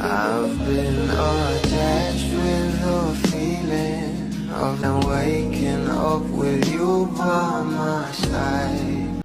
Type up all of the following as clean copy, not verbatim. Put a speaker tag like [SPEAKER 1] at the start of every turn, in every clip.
[SPEAKER 1] I've been attached with the feeling of now waking up with you by my side.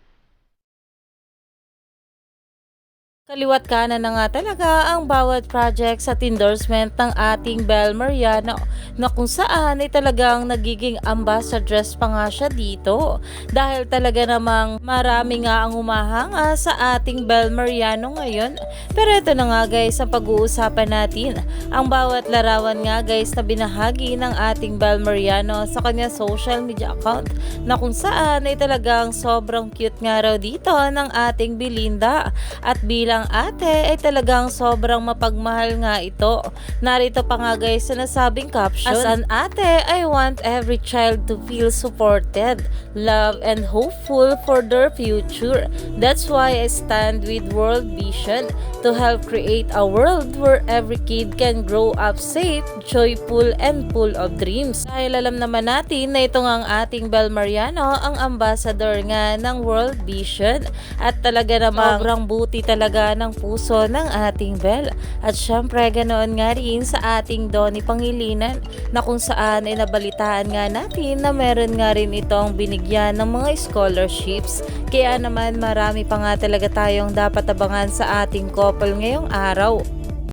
[SPEAKER 2] Kaliwat kanan na nga talaga ang bawat projects at endorsement ng ating Bel Mariano na kung saan ay talagang nagiging ambassadress pa nga siya dito. Dahil talaga namang marami nga ang humahanga sa ating Bel Mariano ngayon. Pero ito na nga guys ang pag-uusapan natin. Ang bawat larawan nga guys na binahagi ng ating Bel Mariano sa kanya social media account na kung saan ay talagang sobrang cute nga raw dito ng ating Belinda. At bilang ate ay talagang sobrang mapagmahal nga ito. Narito pa nga guys sa nasabing caption, as an ate, I want every child to feel supported, loved, and hopeful for their future. That's why I stand with World Vision to help create a world where every kid can grow up safe, joyful, and full of dreams. Dahil alam naman natin na ito nga ang ating Bel Mariano, ang ambassador nga ng World Vision. At talaga namang sobrang buti talaga ng puso ng ating Bel. At syempre ganoon nga rin sa ating Donnie Pangilinan na kung saan ay nabalitaan nga natin na meron nga rin itong binigyan ng mga scholarships. Kaya naman marami pa nga talaga tayong dapat abangan sa ating couple ngayong araw.